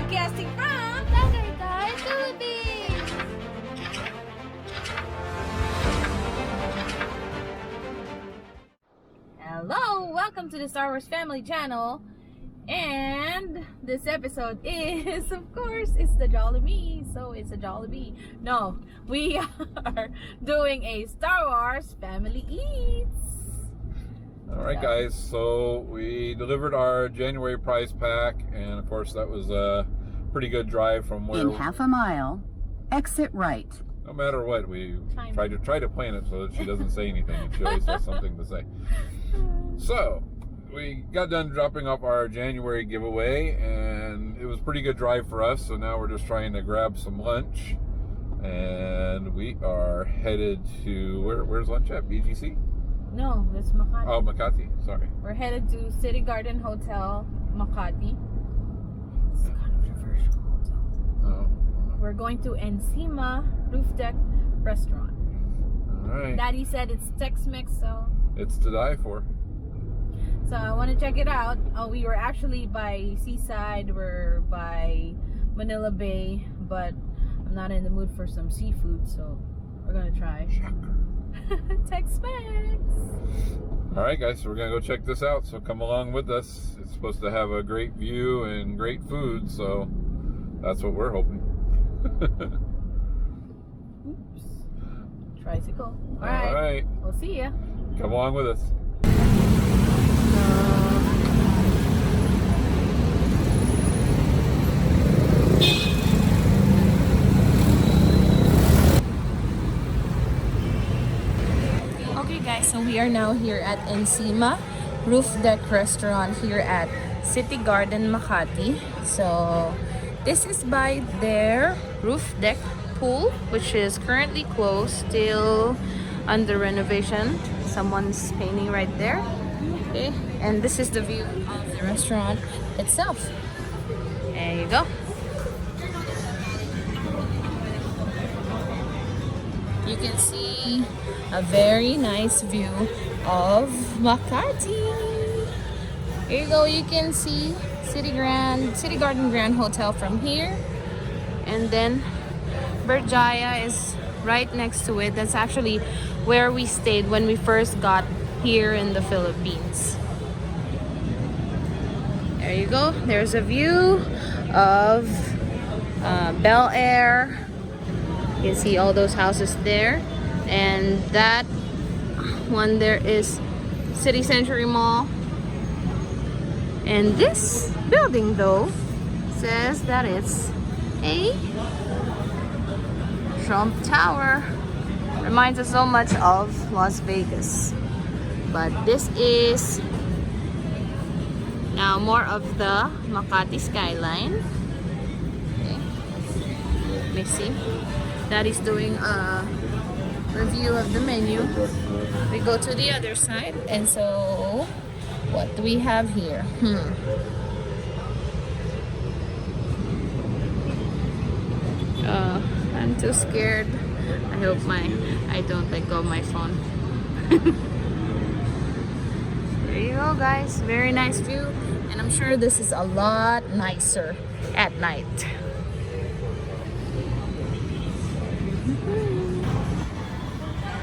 Broadcasting from Makati, Philippines. Hello, welcome to the Star Wars Family Channel. And this episode is, of course, it's the Jollibee. So it's a Jollibee. No, we are doing a Star Wars Family Eats. Alright guys, so we delivered our January prize pack, and of course that was a pretty good drive from where... In half a mile, exit right. No matter what, we try to plan it so that she doesn't say anything, and she always has something to say. So, we got done dropping off our January giveaway, and it was a pretty good drive for us, so now we're just trying to grab some lunch. And we are headed to, where's lunch at? BGC? No, that's Makati. Oh, Makati, sorry. We're headed to City Garden Hotel, Makati. It's kind of controversial hotel. Oh. We're going to Encima Roof Deck Restaurant. Alright. Daddy said it's TexMex, so It's to die for. I want to check it out. Oh, we were actually by Seaside. We're by Manila Bay, but I'm not in the mood for some seafood, so we're gonna try TexMex. Alright guys, so we're gonna go check this out, so come along with us. It's supposed to have a great view and great food, so that's what we're hoping. Oops. Tricycle. Alright. Alright. We'll see ya. Come along with us. Okay guys, so we are now here at Encima Roof Deck Restaurant here at City Garden Makati. So this is by their roof deck pool, which is currently closed, still under renovation. Someone's painting right there. Okay, and this is the view of the restaurant itself. There you go. You can see a very nice view of Makati. Here you go, you can see City Garden Grand Hotel from here. And then Berjaya is right next to it. That's actually where we stayed when we first got here in the Philippines. There you go. There's a view of Bel Air. You can see all those houses there. And that one there is City Century Mall. And this building though says that it's a Trump Tower. Reminds us so much of Las Vegas. But this is now more of the Makati skyline. Okay. Let me see. Daddy's doing a review of the menu. We go to the other side, and so what do we have here? I'm too scared. I hope I don't let go of my phone. There you go guys, very nice view, and I'm sure this is a lot nicer at night.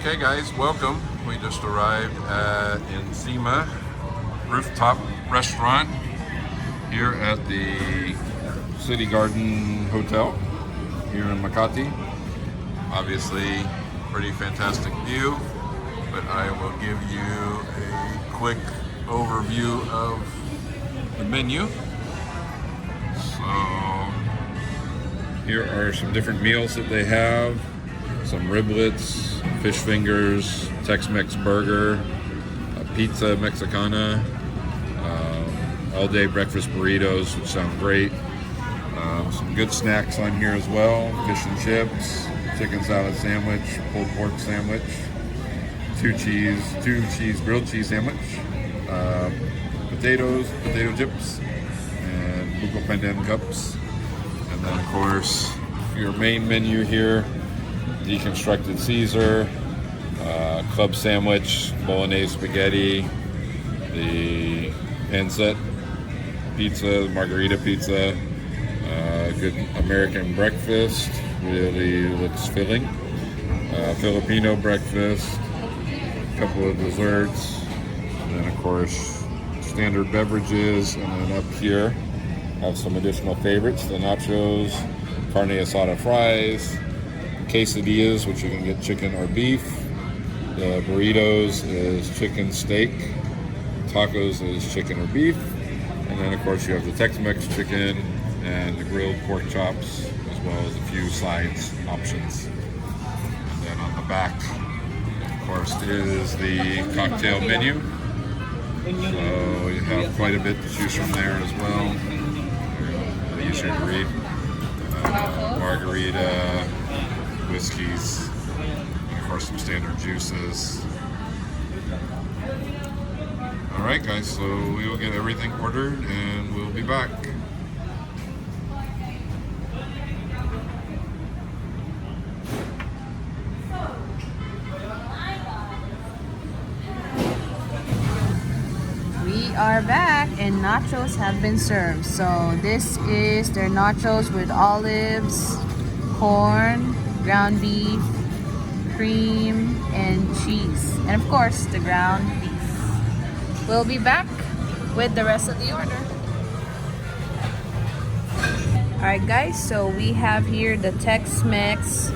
Okay guys, welcome. We just arrived at Encima Rooftop Restaurant here at the City Garden Hotel here in Makati. Obviously, pretty fantastic view, but I will give you a quick overview of the menu. So, here are some different meals that they have. Some riblets, fish fingers, Tex-Mex burger, a pizza Mexicana, all-day breakfast burritos, which sound great. Some good snacks on here as well, fish and chips, chicken salad sandwich, pulled pork sandwich, two cheese grilled cheese sandwich, potato chips, and buko pandan cups. And then of course, your main menu here, deconstructed Caesar, club sandwich, bolognese spaghetti, the pancetta pizza, margarita pizza, good American breakfast. Really looks filling. Filipino breakfast. A couple of desserts. And then, of course, standard beverages. And then up here, have some additional favorites. The nachos, carne asada fries, quesadillas, which you can get chicken or beef. The burritos is chicken steak. Tacos is chicken or beef. And then, of course, you have the Tex-Mex chicken and the grilled pork chops, as well as a few sides options. And then on the back, of course, is the cocktail menu. So you have quite a bit to choose from there as well. Easier to read. Margarita, whiskeys, and of course some standard juices. Alright guys, so we will get everything ordered and we'll be back. We are back and nachos have been served. So this is their nachos with olives, corn, ground beef, cream, and cheese. And of course, the ground beef. We'll be back with the rest of the order. Alright guys, so we have here the Tex-Mex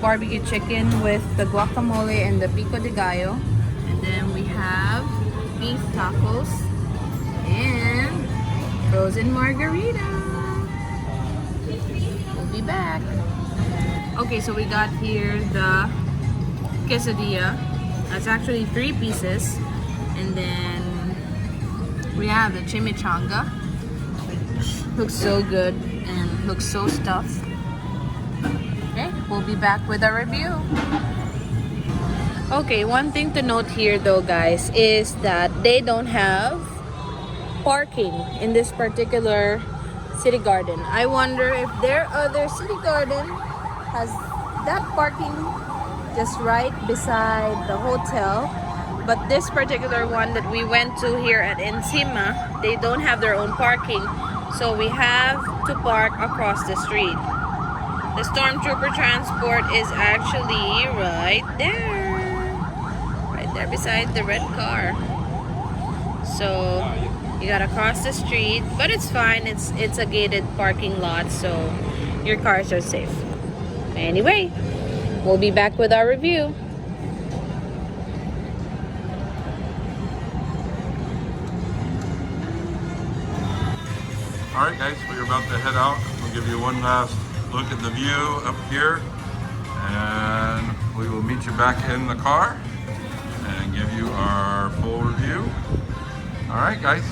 barbecue chicken with the guacamole and the pico de gallo. And then we have beef tacos and frozen margarita. We'll be back. Okay, so we got here the quesadilla. That's actually 3 pieces. And then we have the chimichanga, which looks so good and looks so stuffed. Okay, we'll be back with a review. Okay, one thing to note here though, guys, is that they don't have parking in this particular City Garden. I wonder if their other City Garden has that parking just right beside the hotel. But this particular one that we went to here at Encima, they don't have their own parking. So we have to park across the street. The Stormtrooper transport is actually right there. Right there beside the red car. So you gotta cross the street, but it's fine. It's a gated parking lot, so your cars are safe. Anyway, we'll be back with our review. Alright guys, we're about to head out. We'll give you one last look at the view up here. And we will meet you back in the car and give you our full review. Alright guys,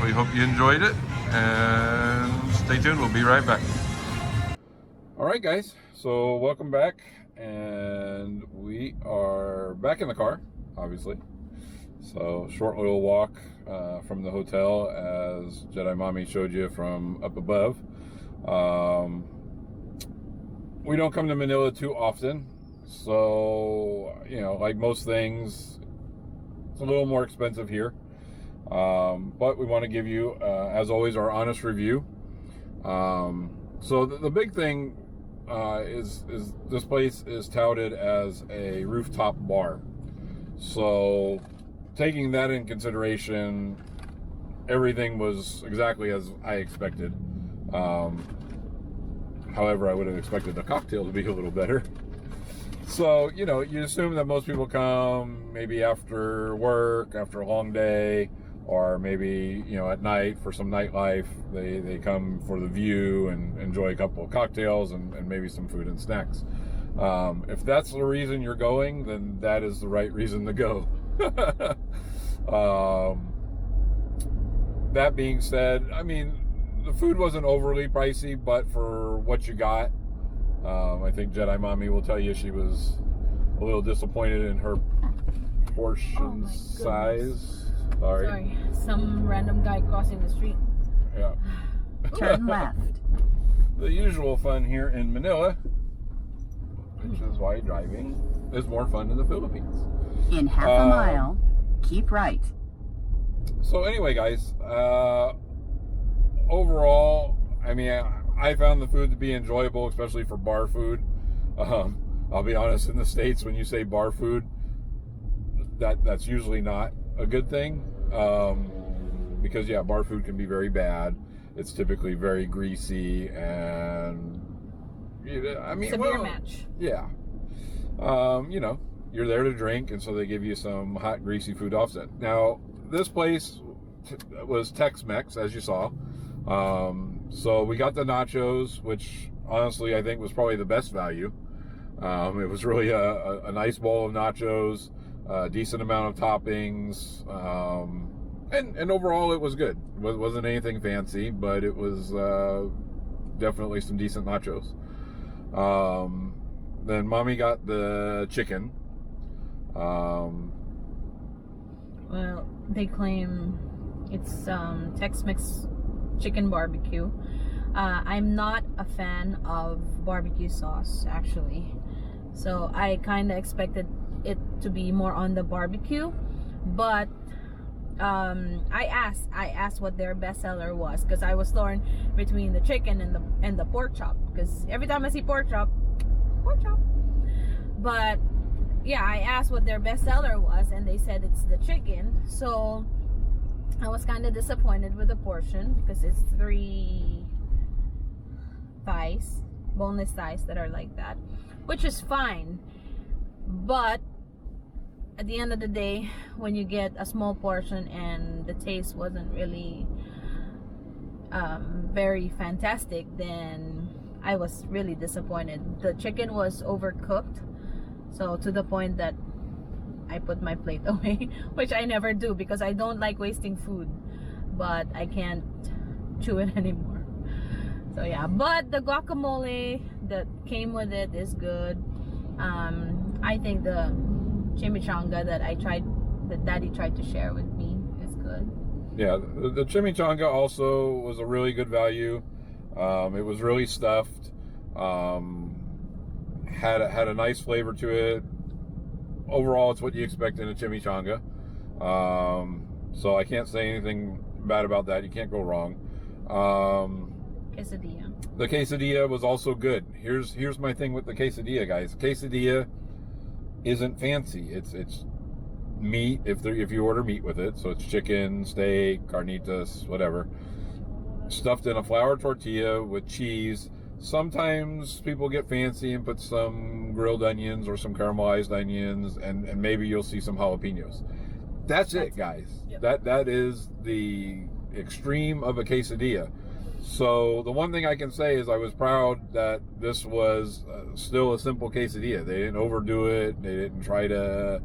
we hope you enjoyed it. And stay tuned, we'll be right back. Alright guys, so welcome back. And we are back in the car, obviously. So short little walk from the hotel, as Jedi Mommy showed you from up above. We don't come to Manila too often, so you know, like most things, it's a little more expensive here. But we want to give you, as always, our honest review. So the big thing is this place is touted as a rooftop bar. So taking that in consideration, everything was exactly as I expected. However, I would have expected the cocktail to be a little better. So, you know, you assume that most people come maybe after work, after a long day, or maybe, you know, at night for some nightlife. They come for the view and enjoy a couple of cocktails and maybe some food and snacks. If that's the reason you're going, then that is the right reason to go. That being said, I mean, the food wasn't overly pricey, but for what you got, I think Jedi Mommy will tell you she was a little disappointed in her portion size. Sorry. Some random guy crossing the street. Yeah. Turn left. The usual fun here in Manila, which is why driving is more fun in the Philippines. In half a mile, keep right. So anyway, guys, overall, I mean, I found the food to be enjoyable, especially for bar food. I'll be honest, in the States, when you say bar food, that's usually not a good thing. Because, yeah, bar food can be very bad. It's typically very greasy and, I mean, It's a beer match. Yeah. You know, you're there to drink, and so they give you some hot, greasy food offset. Now, this place was TexMex, as you saw. So we got the nachos, which honestly I think was probably the best value. It was really a nice bowl of nachos, a decent amount of toppings, and overall it was good. It wasn't anything fancy, but it was definitely some decent nachos. Then Mommy got the chicken. Well, they claim it's Tex-Mex chicken barbecue. I'm not a fan of barbecue sauce, actually. So I kind of expected it to be more on the barbecue. But I asked what their bestseller was, because I was torn between the chicken and the pork chop, because every time I see pork chop. But yeah, I asked what their bestseller was, and they said it's the chicken. So I was kind of disappointed with the portion, because it's 3 thighs, boneless thighs that are like that, which is fine. But at the end of the day, when you get a small portion and the taste wasn't really very fantastic, then I was really disappointed. The chicken was overcooked, so to the point that I put my plate away, which I never do because I don't like wasting food, but I can't chew it anymore. So yeah, but the guacamole that came with it is good. I think the chimichanga that Daddy tried to share with me is good. Yeah, the chimichanga also was a really good value. It was really stuffed. Had a nice flavor to it. Overall, it's what you expect in a chimichanga. So I can't say anything bad about that. You can't go wrong. Quesadilla. The quesadilla was also good. Here's my thing with the quesadilla, guys. Quesadilla isn't fancy. It's meat if you order meat with it. So it's chicken, steak, carnitas, whatever, stuffed in a flour tortilla with cheese. Sometimes people get fancy and put some grilled onions or some caramelized onions, and maybe you'll see some jalapenos. That's it, guys. Yep. That is the extreme of a quesadilla. So the one thing I can say is I was proud that this was still a simple quesadilla. They didn't overdo it. They didn't try to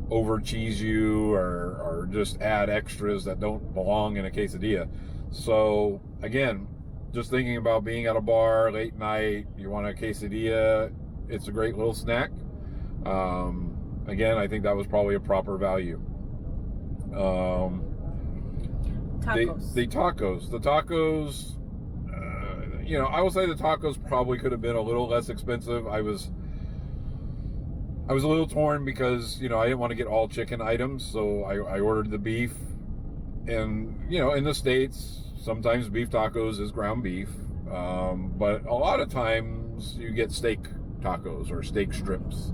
over cheese you or just add extras that don't belong in a quesadilla. So again, just thinking about being at a bar late night, you want a quesadilla, it's a great little snack. Again, I think that was probably a proper value. Tacos. The tacos, I will say the tacos probably could have been a little less expensive. I was a little torn because, I didn't want to get all chicken items, so I ordered the beef. And, in the States, sometimes beef tacos is ground beef, but a lot of times you get steak tacos or steak strips.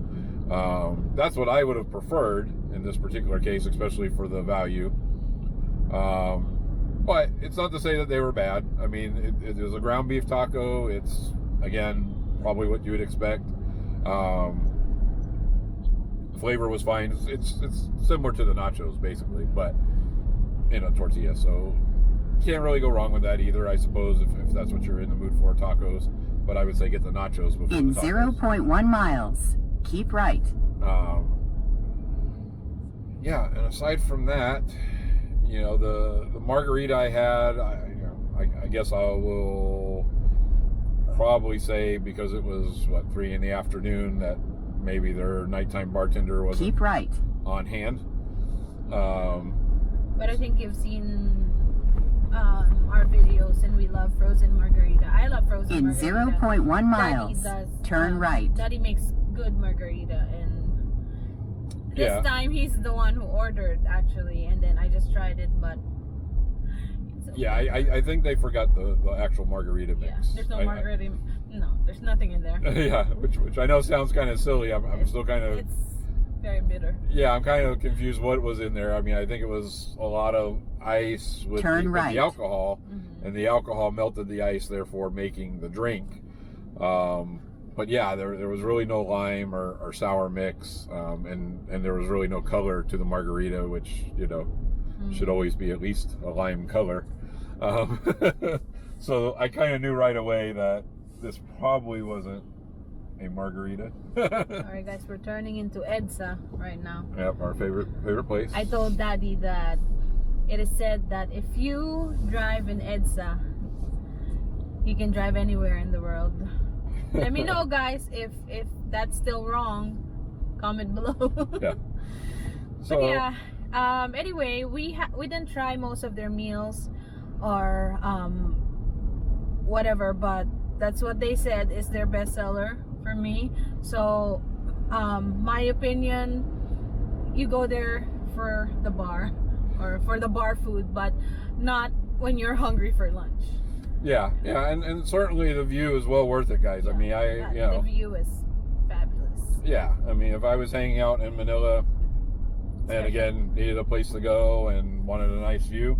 That's what I would have preferred in this particular case, especially for the value. But it's not to say that they were bad. I mean, it is a ground beef taco. It's, again, probably what you would expect. The flavor was fine. It's similar to the nachos, basically, but in a tortilla. So can't really go wrong with that either, I suppose, if that's what you're in the mood for, tacos. But I would say get the nachos before In the tacos. 0.1 miles, keep right. Yeah, and aside from that, the margarita I had, I guess I will probably say, because it was 3 in the afternoon, that maybe their nighttime bartender wasn't keep right on hand. But I think you've seen our videos, and we love frozen margarita. I love frozen in margarita. 0.1 miles. Daddy does, turn right. Daddy makes good margarita, and this time he's the one who ordered, actually, and then I just tried it, but Yeah, I think they forgot the actual margarita mix. Yeah, there's no margarita. No, there's nothing in there. Yeah, which I know sounds kind of silly. I'm still kind of. It's very bitter. Yeah, I'm kind of confused what was in there. I mean, I think it was a lot of ice with the alcohol, and the alcohol melted the ice, therefore making the drink. But yeah, there was really no lime or sour mix, and there was really no color to the margarita, which, you know, should always be at least a lime color. So I kind of knew right away that this probably wasn't a margarita. Alright guys, we're turning into EDSA right now. Yep, our favorite place. I told Daddy that it is said that if you drive in EDSA, you can drive anywhere in the world. Let me know, guys, if that's still wrong. Comment below. Yeah. So but yeah, anyway, we didn't try most of their meals or whatever, but that's what they said is their bestseller for me. So my opinion, you go there for the bar or for the bar food, but not when you're hungry for lunch. Yeah, and certainly the view is well worth it, guys. Yeah, I mean, the view is fabulous. Yeah, I mean, if I was hanging out in Manila and again needed a place to go and wanted a nice view,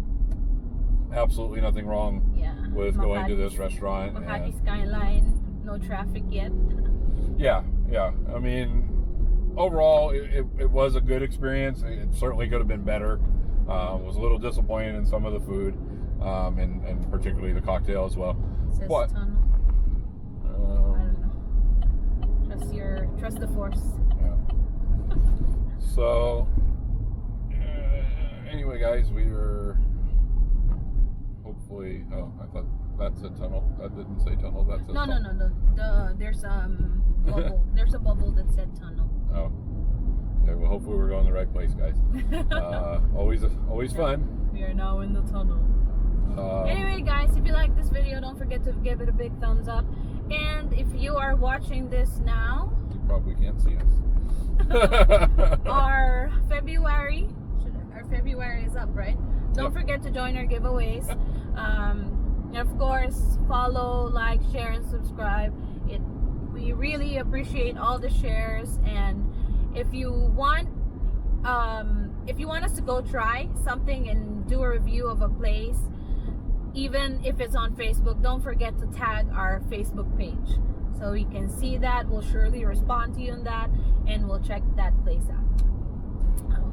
absolutely nothing wrong with going to this restaurant. Makati skyline, no traffic yet. Yeah. I mean, overall, it was a good experience. It certainly could have been better. Was a little disappointed in some of the food, and particularly the cocktail as well. It says But tunnel. I don't know. Trust the force. Yeah. So, anyway, guys, we were hopefully. Oh, I thought that said tunnel. That didn't say tunnel. That said No. There's bubble. There's a bubble that said tunnel. Oh. Okay. Well, hopefully we're going the right place, guys. Always fun. We are now in the tunnel. Anyway, guys, if you like this video, don't forget to give it a big thumbs up. And if you are watching this now, you probably can't see us. our February is up, right? Don't forget to join our giveaways. And of course, follow, like, share, and subscribe. We really appreciate all the shares. And if you want us to go try something and do a review of a place, even if it's on Facebook, don't forget to tag our Facebook page so we can see that. We'll surely respond to you on that, and we'll check that place out.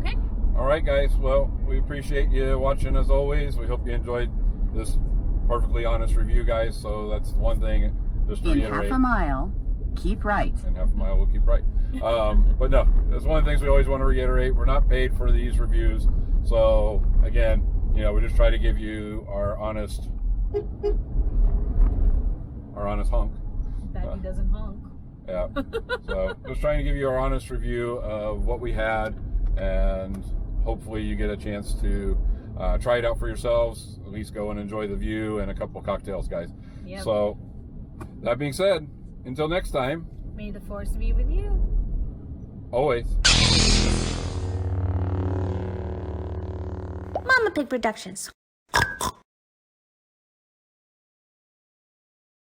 Okay? All right, guys. Well, we appreciate you watching as always. We hope you enjoyed this perfectly honest review, guys. So that's one thing, just to In reiterate. half a mile, keep right. In half a mile, we'll keep right. But no, that's one of the things we always want to reiterate. We're not paid for these reviews. So again, you know, we just try to give you our honest honk. Daddy doesn't honk. Yeah. So just trying to give you our honest review of what we had, and hopefully you get a chance to try it out for yourselves. At least go and enjoy the view and a couple cocktails, guys. Yep. So that being said, until next time, may the force be with you. always. Mama Pig Productions.